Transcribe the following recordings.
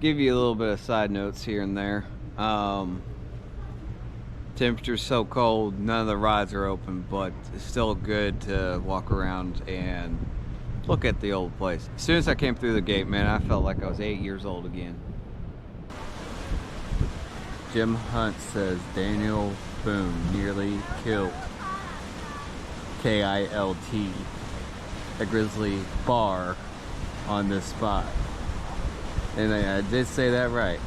give you a little bit of side notes here and there. Temperature's so cold, none of the rides are open, but it's still good to walk around and look at the old place. As soon as I came through the gate, man, I felt like I was 8 years old again. Jim Hunt says Daniel Boone nearly killed KILT, a grizzly bar, on this spot. And I did say that right.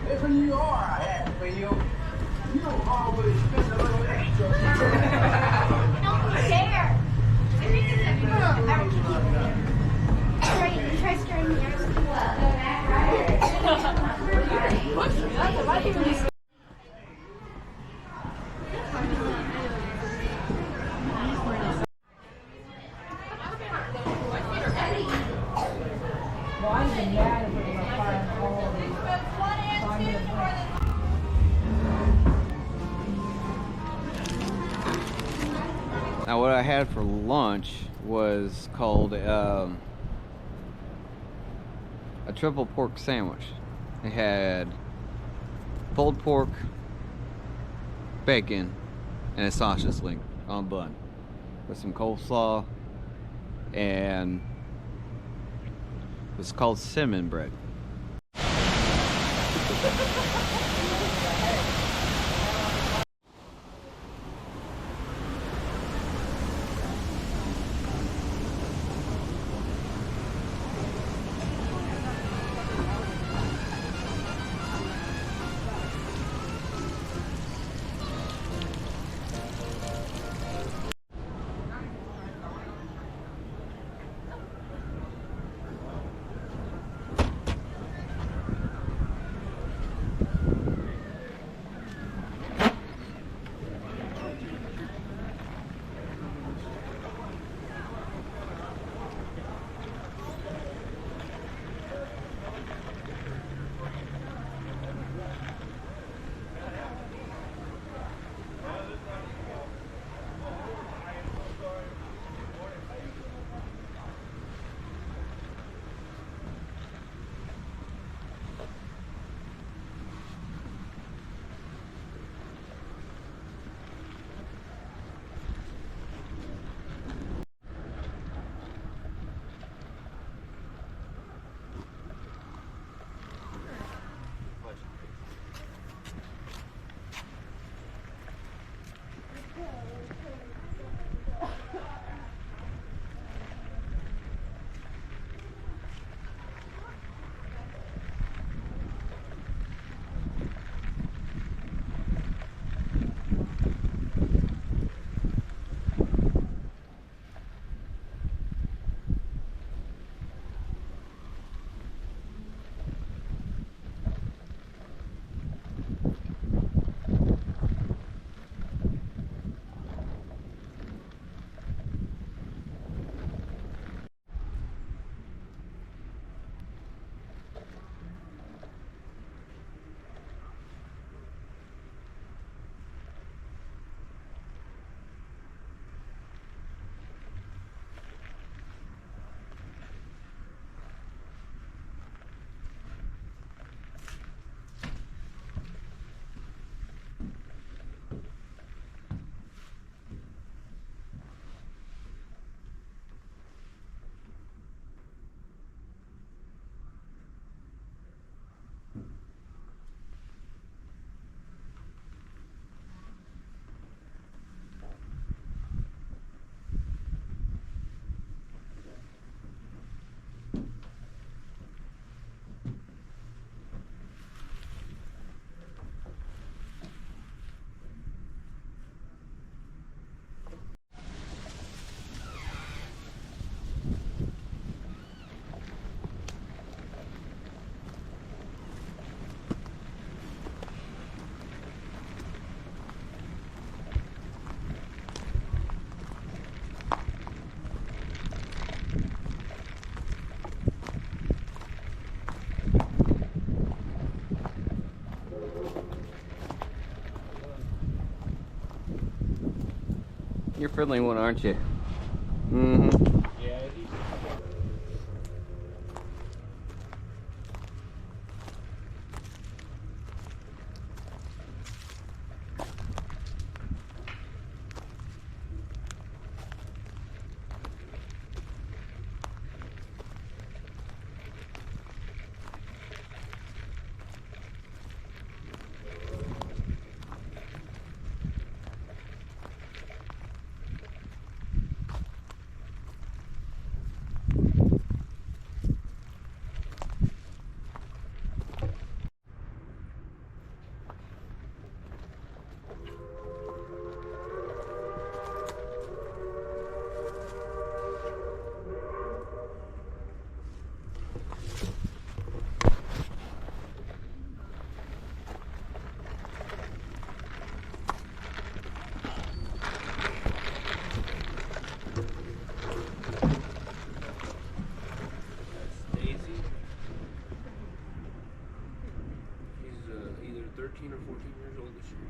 If you are a half meal, you always spend a little extra. No, share. I think it's a try scaring me. Now what I had for lunch was called a triple pork sandwich. It had pulled pork, bacon, and a sausage link on bun with some coleslaw, and it was called cinnamon bread. You're a friendly one, aren't you? Mm-hmm. Yeah, 13 or 14 years old this year.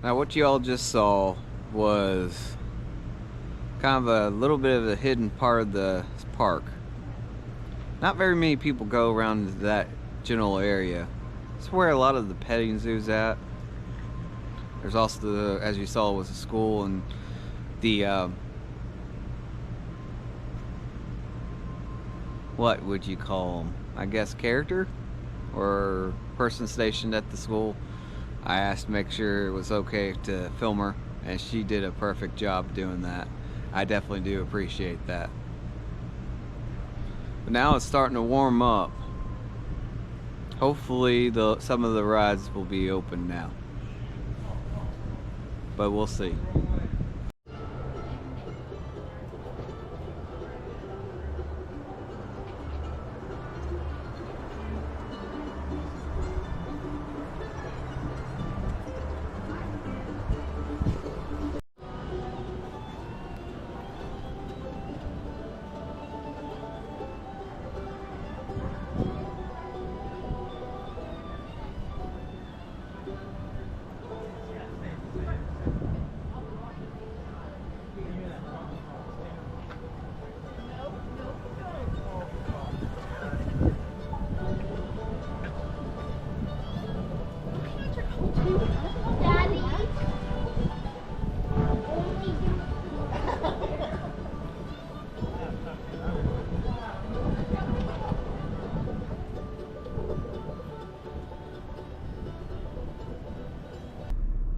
Now what you all just saw was kind of a little bit of a hidden part of the park. Not very many people go around that general area. It's where a lot of the petting zoo's at. There's also the, as you saw, was a school and the what would you call them? I guess character or person stationed at the school. I asked to make sure it was okay to film her, and she did a perfect job doing that. I definitely do appreciate that. But now it's starting to warm up. Hopefully some of the rides will be open now. But we'll see.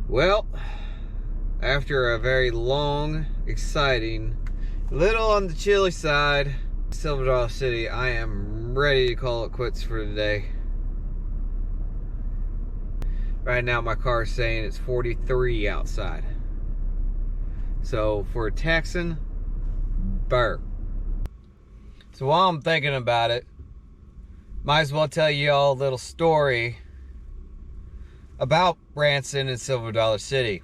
Well, after a very long, exciting, little on the chilly side, Sliver Dollar City, I am ready to call it quits for today. Right now my car is saying it's 43 outside. So for a Texan, burr. So while I'm thinking about it, might as well tell you all a little story about Branson and Sliver Dollar City.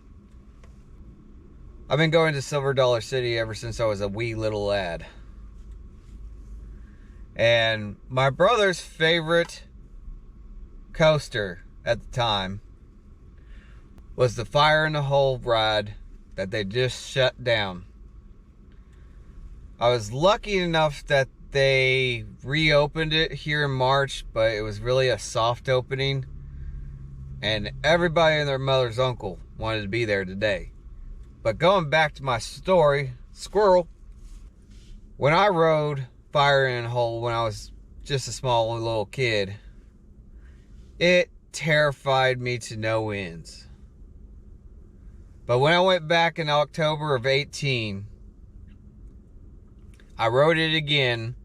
I've been going to Sliver Dollar City ever since I was a wee little lad. And my brother's favorite coaster at the time was the Fire in the Hole ride that they just shut down. I was lucky enough that they reopened it here in March, but it was really a soft opening. And everybody and their mother's uncle wanted to be there today. But going back to my story, squirrel. When I rode Fire in a Hole when I was just a small little kid, it terrified me to no ends. But when I went back in October of 18, I rode it again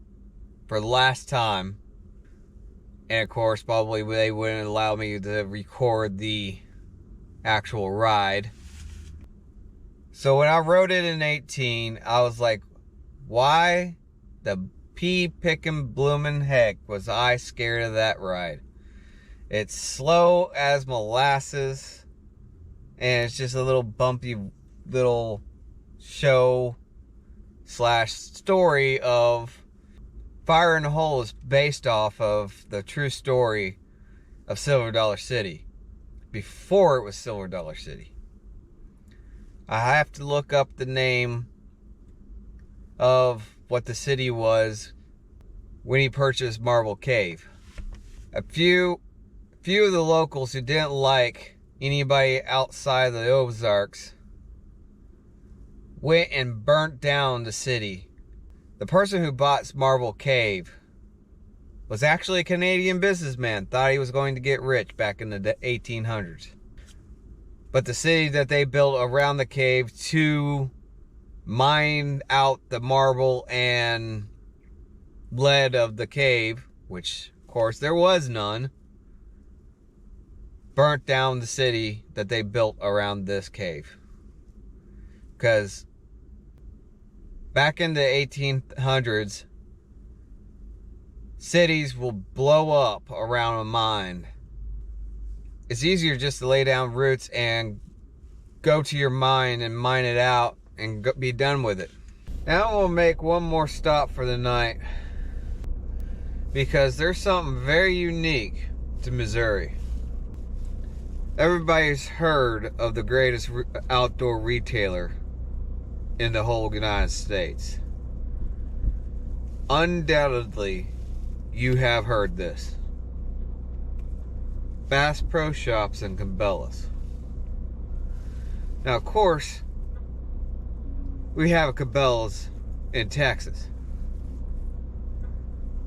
for the last time. And of course, probably they wouldn't allow me to record the actual ride. So when I rode it in 18, I was like, why the pea-picking bloomin' heck was I scared of that ride? It's slow as molasses. and it's just a little bumpy little show slash story of Fire in the Hole is based off of the true story of Silver Dollar City before it was Silver Dollar City. I have to look up the name of what the city was when he purchased Marble Cave. A few of the locals who didn't like anybody outside the Ozarks went and burnt down the city. The person who bought Marble Cave was actually a Canadian businessman, thought he was going to get rich back in the 1800s. But the city that they built around the cave to mine out the marble and lead of the cave, which of course there was none, burnt down the city that they built around this cave. Because back in the 1800s, cities will blow up around a mine. It's easier just to lay down roots and go to your mine and mine it out and be done with it. Now we'll make one more stop for the night, because there's something very unique to Missouri. Everybody's heard of the greatest outdoor retailer in the whole United States. Undoubtedly, you have heard this. Bass Pro Shops and Cabela's. Now, of course, we have a Cabela's in Texas.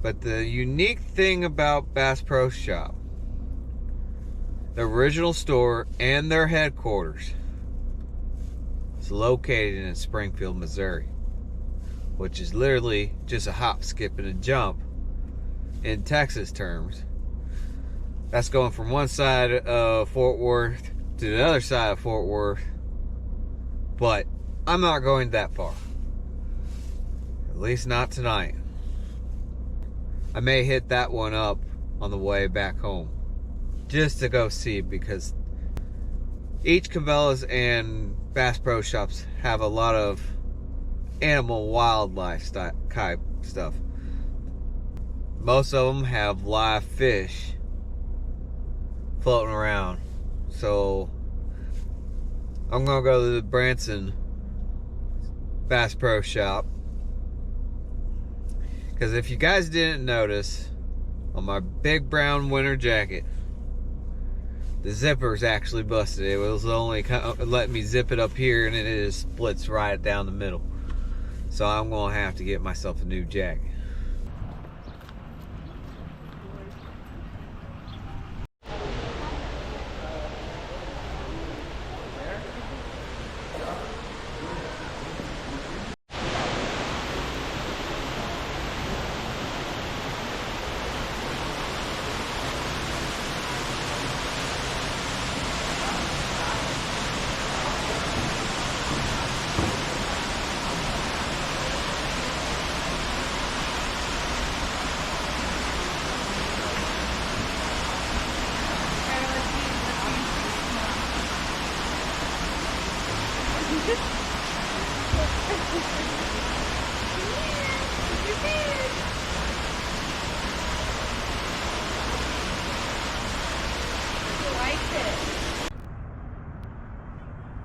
But the unique thing about Bass Pro Shop, the original store and their headquarters, is located in Springfield, Missouri, which is literally just a hop, skip, and a jump in Texas terms. That's going from one side of Fort Worth to the other side of Fort Worth, but I'm not going that far. At least not tonight. I may hit that one up on the way back home, just to go see, because each Cabela's and Bass Pro Shops have a lot of animal wildlife type stuff. Most of them have live fish floating around. So I'm gonna go to the Branson Bass Pro Shop, because if you guys didn't notice, on my big brown winter jacket, the zipper's actually busted. It was only letting me zip it up here, and it just splits right down the middle. So I'm gonna have to get myself a new jacket.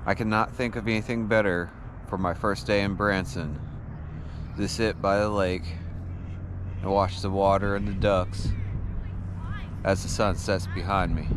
I cannot think of anything better for my first day in Branson to sit by the lake and watch the water and the ducks as the sun sets behind me.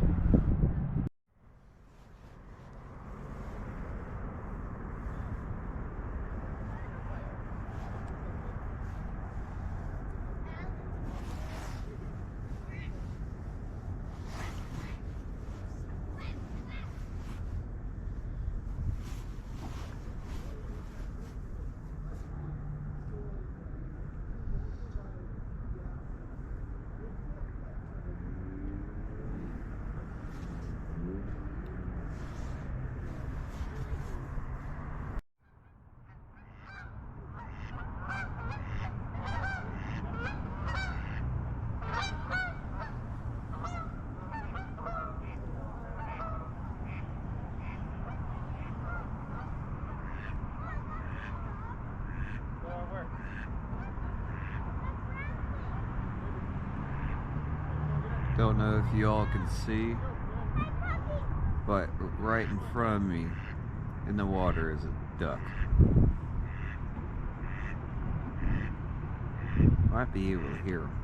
Don't know if you all can see, but right in front of me in the water is a duck. Might be able to hear him.